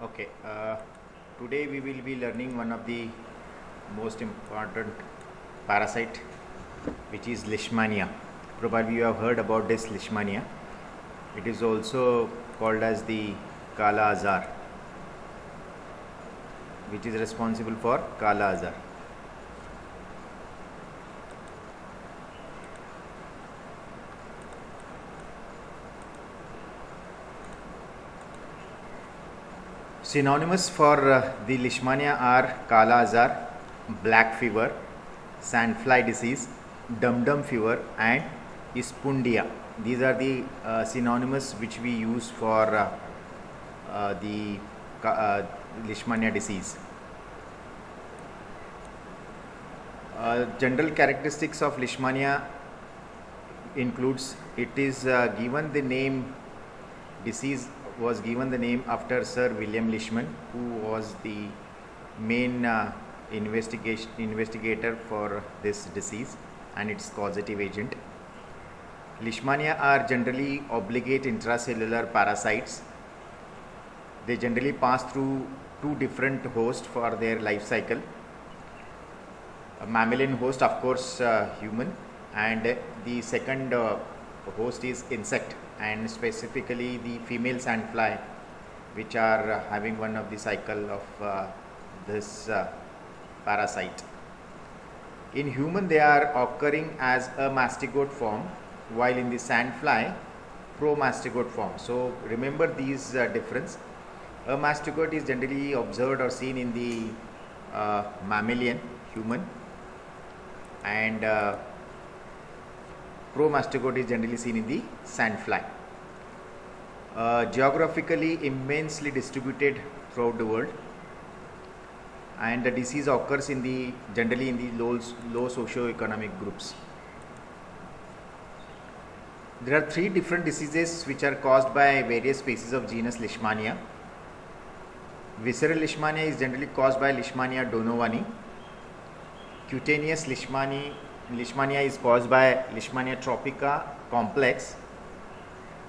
Okay, today we will be learning one of the most important parasite, which is Leishmania. Probably you have heard about this Leishmania. It is also called as the Kala Azar, which is responsible for Kala Azar. Synonymous for the Leishmania are Kala Azar, black fever, sandfly disease, dum-dum fever, and Ispundia. These are the synonymous which we use for the Leishmania disease. General characteristics of Leishmania includes it is given the name disease was given the name after Sir William Leishman, who was the main investigator for this disease and its causative agent. Leishmania are generally obligate intracellular parasites. They generally pass through two different hosts for their life cycle. A mammalian host, of course, human, and the second host is insect, and specifically the female sandfly, which are having one of the cycle of this parasite. In human, they are occurring as a mastigote form, while in the sandfly, promastigote form. So remember these difference. A mastigote is generally observed or seen in the mammalian human, and promastigote is generally seen in the sandfly. Geographically immensely distributed throughout the world, and the disease occurs in the generally in the low socio-economic groups. There are three different diseases which are caused by various species of genus Leishmania. Visceral Leishmania is generally caused by Leishmania donovani. Cutaneous Leishmania is caused by Leishmania tropica complex,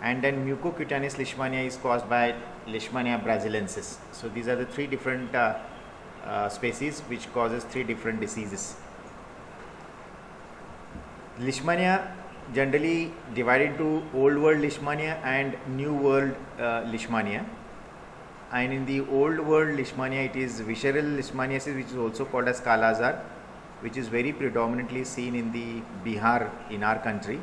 and then mucocutaneous Leishmania is caused by Leishmania brasiliensis. So these are the three different species which causes three different diseases. Leishmania generally divided into old world Leishmania and new world Leishmania. And in the old world Leishmania, it is visceral Leishmaniasis, which is also called as Kala Azar, which is very predominantly seen in the Bihar in our country.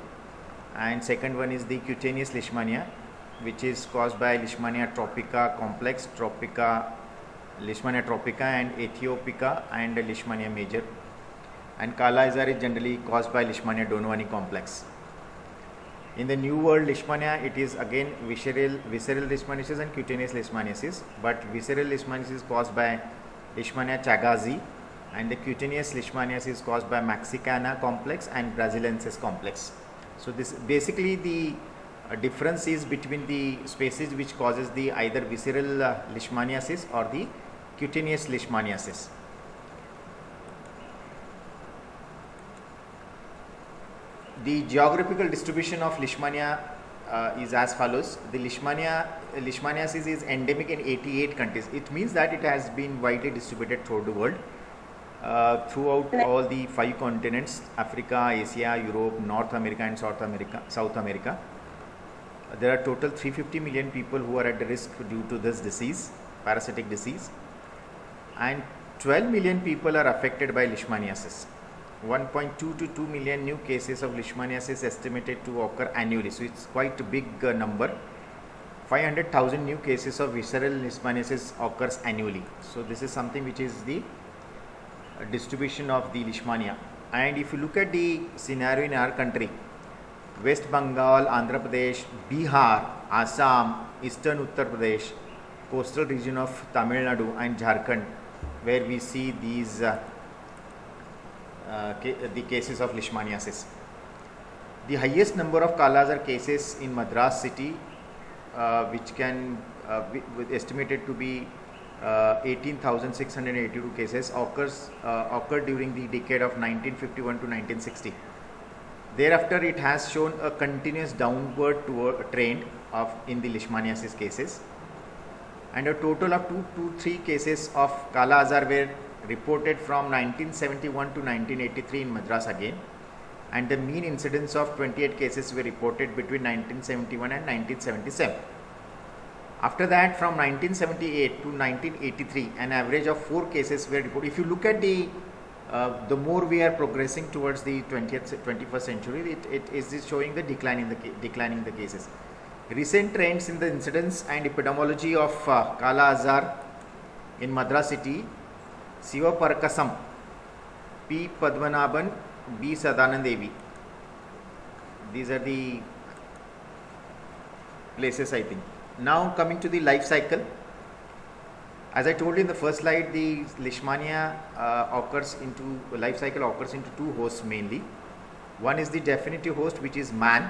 And second one is the cutaneous Leishmania, which is caused by Leishmania tropica complex, Leishmania tropica and Ethiopica, and Leishmania major. And Kala Azar is generally caused by Leishmania donovani complex. In the new world Leishmania, it is again visceral Leishmaniasis and cutaneous Leishmaniasis, but visceral Leishmaniasis is caused by Leishmania chagazi, and the cutaneous Leishmaniasis is caused by Mexicana complex and brasiliensis complex. So this basically the difference is between the species which causes the either visceral Leishmaniasis or the cutaneous Leishmaniasis. The geographical distribution of Leishmania is as follows. The Leishmaniasis is endemic in 88 countries. It means that it has been widely distributed throughout the world, throughout all the 5 continents: Africa, Asia, Europe, North America, and South America. There are total 350 million people who are at risk due to this disease, parasitic disease, and 12 million people are affected by Leishmaniasis. 1.2 to 2 million new cases of Leishmaniasis estimated to occur annually. So it's quite a big number. 500,000 new cases of visceral Leishmaniasis occurs annually. So this is something which is the distribution of the Leishmania. And if you look at the scenario in our country, West Bengal, Andhra Pradesh, Bihar, Assam, Eastern Uttar Pradesh, coastal region of Tamil Nadu and Jharkhand, where we see these the cases of Leishmaniasis. The highest number of Kala Azar cases in Madras city, which can be estimated to be 18,682 cases, occurred during the decade of 1951 to 1960. Thereafter, it has shown a continuous downward trend in the Leishmaniasis cases. and a total of 223 cases of Kala Azar were reported from 1971 to 1983 in Madras again, and the mean incidence of 28 cases were reported between 1971 and 1977. After that, from 1978 to 1983, an average of 4 cases were reported. If you look at the more we are progressing towards the 21st century, it is showing the declining the cases. Recent trends in the incidence and epidemiology of Kala Azar in Madras city: Siva Parkasam, P. Padmanabhan, B. Sadanandevi. These are the places, I think. Now coming to the life cycle. As I told you in the first slide, the Leishmania life cycle occurs into two hosts mainly. One is the definitive host, which is man,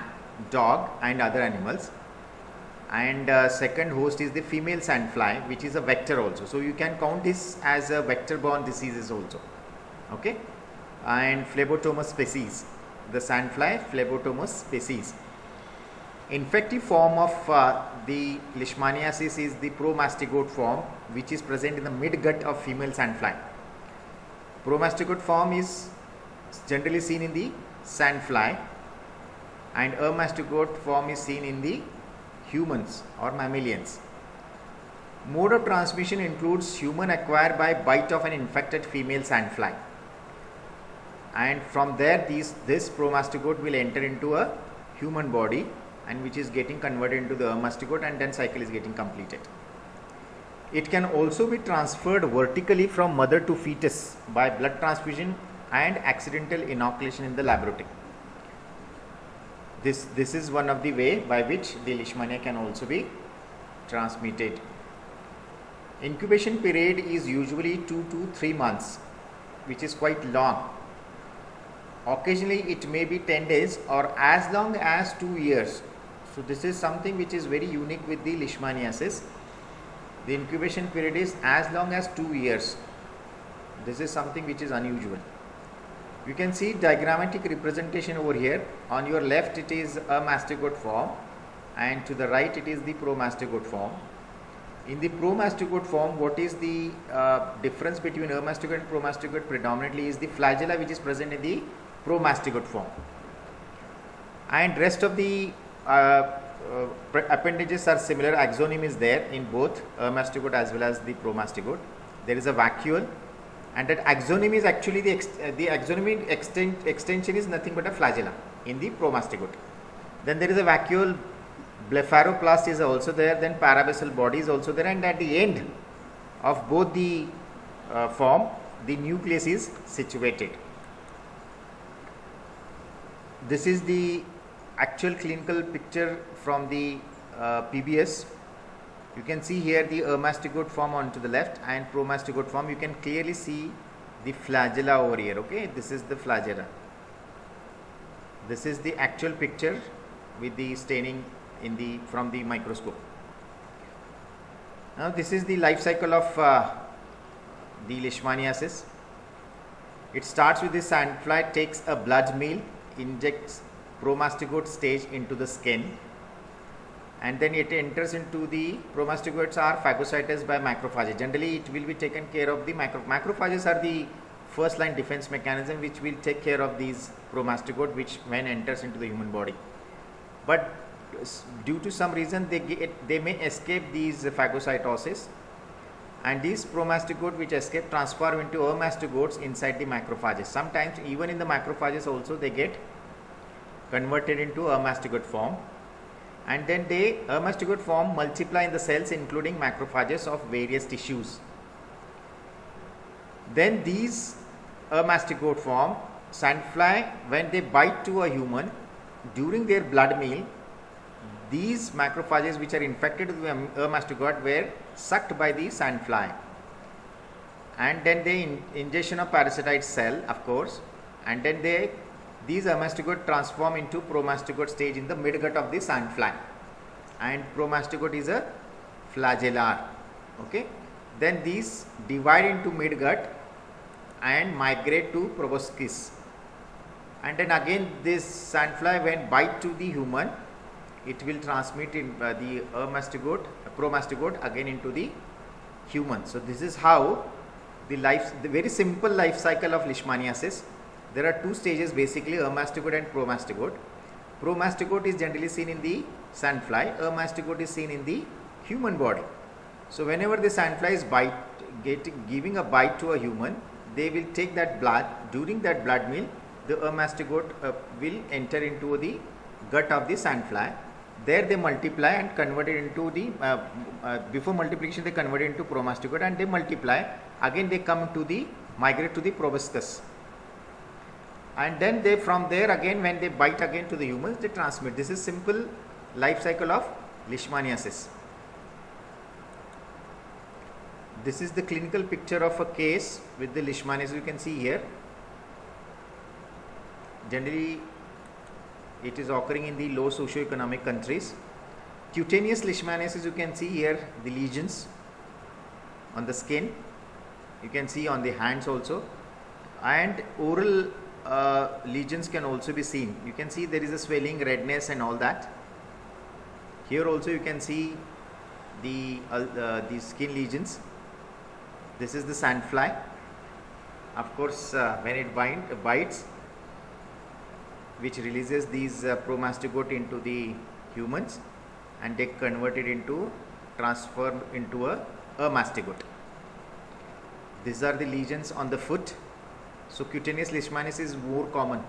dog and other animals, and second host is the female sandfly, which is a vector also. So you can count this as a vector borne diseases also. Okay, and Phlebotomous species, the sandfly Phlebotomous species. Infective form of the Leishmaniasis is the promastigote form, which is present in the midgut of female sandfly. Promastigote form is generally seen in the sandfly, and amastigote form is seen in the humans or mammalians. Mode of transmission includes human acquired by bite of an infected female sandfly, and from there this promastigote will enter into a human body, and which is getting converted into the mastigote, and then cycle is getting completed. It can also be transferred vertically from mother to fetus by blood transfusion and accidental inoculation in the laboratory. This is one of the way by which the Leishmania can also be transmitted. Incubation period is usually 2 to 3 months, which is quite long. Occasionally it may be 10 days or as long as 2 years. So this is something which is very unique with the Leishmaniasis. The incubation period is as long as 2 years. This is something which is unusual. You can see diagrammatic representation over here. On your left it is a mastigote form, and to the right it is the promastigote form. In the promastigote form, what is the difference between amastigote and promastigote? Predominantly is the flagella, which is present in the promastigote form, and rest of the appendages are similar. Axoneme is there in both amastigote as well as the promastigote. There is a vacuole, and that axoneme is actually the axoneme extension is nothing but a flagella in the promastigote. Then there is a vacuole, blepharoplast is also there, then parabasal body is also there, and at the end of both the form, the nucleus is situated. This is the actual clinical picture from the PBS. You can see here the amastigote form on to the left and promastigote form. You can clearly see the flagella over here. Okay, this is the flagella. This is the actual picture with the staining from the microscope. Now this is the life cycle of the Leishmaniasis. It starts with the sandfly takes a blood meal, injects promastigote stage into the skin, and then it enters into the promastigotes are phagocytized by macrophages. Generally it will be taken care of the macrophages are the first line defense mechanism which will take care of these promastigote which when enters into the human body. But due to some reason they may escape these phagocytosis, and these promastigote which escape transform into amastigotes inside the macrophages. Sometimes even in the macrophages also they get converted into amastigote form, and then they amastigote form multiply in the cells including macrophages of various tissues. Then these amastigote form sandfly, when they bite to a human during their blood meal, these macrophages which are infected with amastigote were sucked by the sandfly, and then the ingestion of parasite cell, of course, and then these amastigote transform into promastigote stage in the midgut of the sandfly, and promastigote is a flagellar. Okay, then these divide into midgut and migrate to proboscis, and then again this sandfly when bite to the human it will transmit in the promastigote again into the human. So this is how the very simple life cycle of leishmaniasis. There are two stages basically, amastigote and promastigote. Promastigote is generally seen in the sandfly, amastigote is seen in the human body. So whenever the sandfly is giving a bite to a human, they will take that blood. During that blood meal, the amastigote will enter into the gut of the sandfly. There they multiply and convert it into the before multiplication they convert it into promastigote, and they multiply again. They come to the migrate to the proboscis, and then they from there again when they bite again to the humans, they transmit. This is simple life cycle of leishmaniasis. This is the clinical picture of a case with the leishmaniasis. You can see here. Generally, it is occurring in the low socio-economic countries. Cutaneous leishmaniasis, you can see here the lesions on the skin. You can see on the hands also, and oral lesions can also be seen. You can see there is a swelling, redness, and all that. Here also you can see the skin lesions. This is the sandfly. Of course, when it bites, which releases these promastigote into the humans, and they convert it into transformed into a mastigote. These are the lesions on the foot. So cutaneous leishmaniasis is more common.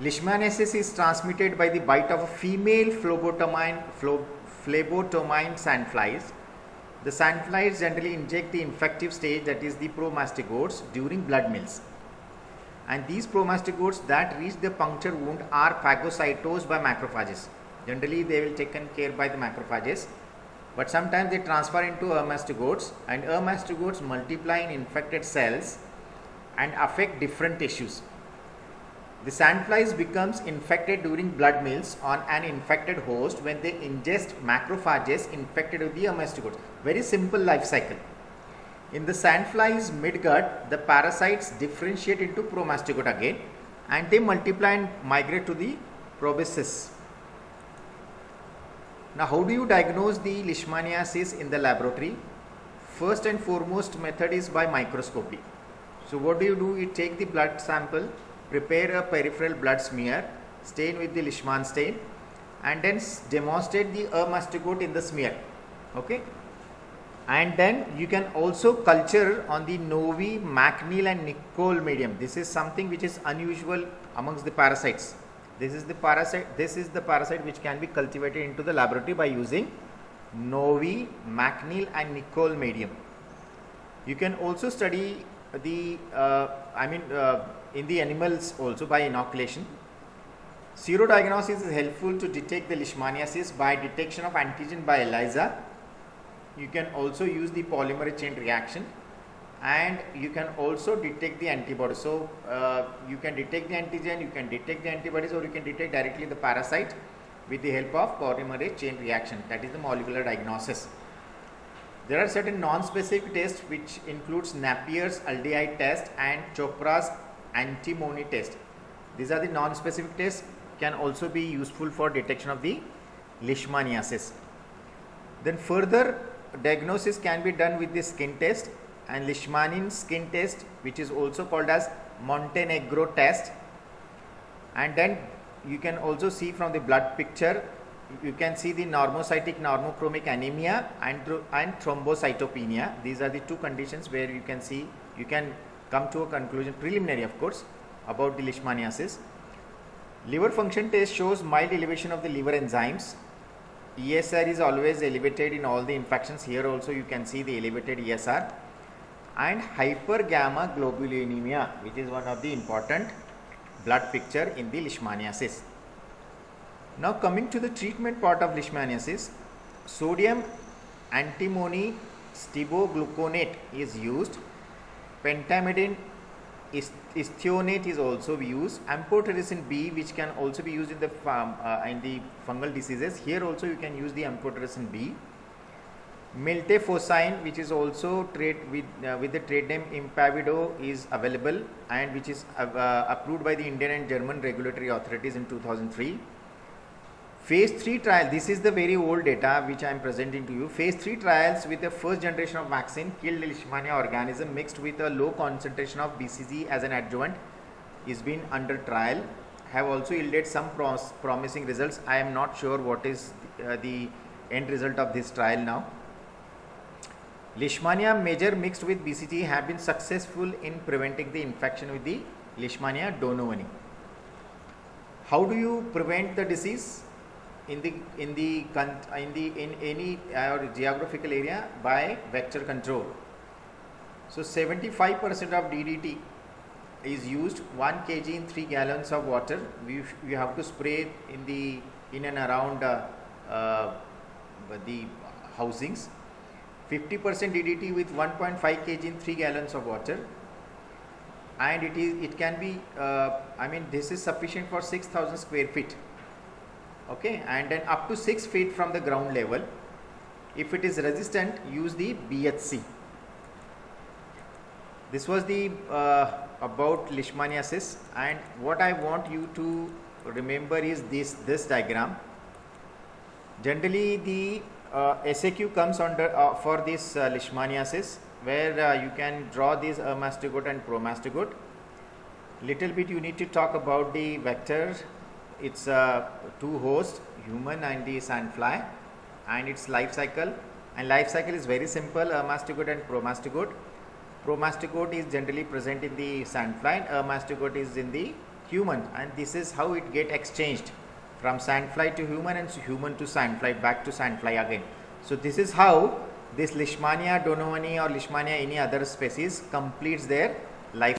Leishmaniasis is transmitted by the bite of a female phlebotomine sandflies. The sandflies generally inject the infective stage, that is the promastigotes, during blood meals. And these promastigotes that reach the puncture wound are phagocytosed by macrophages. Generally, they will taken care by the macrophages, but sometimes they transfer into mastigotes, and mastigotes multiply in infected cells and affect different tissues. The sandflies becomes infected during blood meals on an infected host when they ingest macrophages infected with the mastigotes. Very simple life cycle. In the sandflies midgut, the parasites differentiate into promastigote again, and they multiply and migrate to the proboscis. Now, how do you diagnose the leishmaniasis in the laboratory? First and foremost method is by microscopy. So what do? You take the blood sample, prepare a peripheral blood smear, stain with the Leishman stain, and then demonstrate the mastigote in the smear. Okay. And then you can also culture on the Novi, McNeil and Nicole medium. This is something which is unusual amongst the parasites. This is the parasite which can be cultivated into the laboratory by using Novi, McNeil and Nicole medium. You can also study the in the animals also by inoculation. Serodiagnosis is helpful to detect the leishmaniasis by detection of antigen by ELISA. You can also use the polymerase chain reaction, and you can also detect the antibodies. So you can detect the antigen, you can detect the antibodies, or you can detect directly the parasite with the help of polymerase chain reaction. That is the molecular diagnosis. There are certain non-specific tests which includes Napier's aldehyde test and Chopra's antimony test. These are the non-specific tests, can also be useful for detection of the leishmaniasis. Then further diagnosis can be done with the skin test and Leishmanian skin test, which is also called as Montenegro test. And then you can also see from the blood picture, you can see the normocytic normochromic anemia and thrombocytopenia. These are the two conditions where you can see, you can come to a conclusion, preliminary of course, about the leishmaniasis. Liver function test shows mild elevation of the liver enzymes. ESR is always elevated in all the infections. Here also you can see the elevated ESR. And hypergamma globulinemia, which is one of the important blood picture in the leishmaniasis. Now coming to the treatment part of leishmaniasis, sodium antimony stibogluconate is used. Pentamidine isthionate is also used. Amphotericin B, which can also be used in the fungal diseases. Here also you can use the amphotericin B. Miltefosine, which is also with the trade name Impavido, is available, and which is approved by the Indian and German regulatory authorities in 2003. Phase 3 trial, this is the very old data which I am presenting to you. Phase 3 trials with the first generation of vaccine killed Leishmania organism mixed with a low concentration of BCG as an adjuvant is been under trial, have also yielded some promising results. I am not sure what is the end result of this trial now. Leishmania major mixed with BCG have been successful in preventing the infection with the Leishmania donovani. How do you prevent the disease in any geographical area? By vector control. So 75% of DDT is used, 1 kg in 3 gallons of water. We have to spray in and around the housings. 50% DDT with 1.5 kg in 3 gallons of water, and it can be this is sufficient for 6,000 square feet. Okay, and then up to 6 feet from the ground level. If it is resistant, use the BHC. This was the about Leishmaniasis, and what I want you to remember is this diagram. Generally, the SAQ comes under for this Leishmaniasis, where you can draw this mastigote and promastigote. Little bit you need to talk about the vector. It's two hosts, human and the sandfly, and its life cycle. And life cycle is very simple: mastigote and promastigote. Promastigote is generally present in the sandfly, and mastigote is in the human, and this is how it get exchanged from sandfly to human and human to sandfly, back to sandfly again. So this is how this Leishmania donovani or Leishmania any other species completes their life.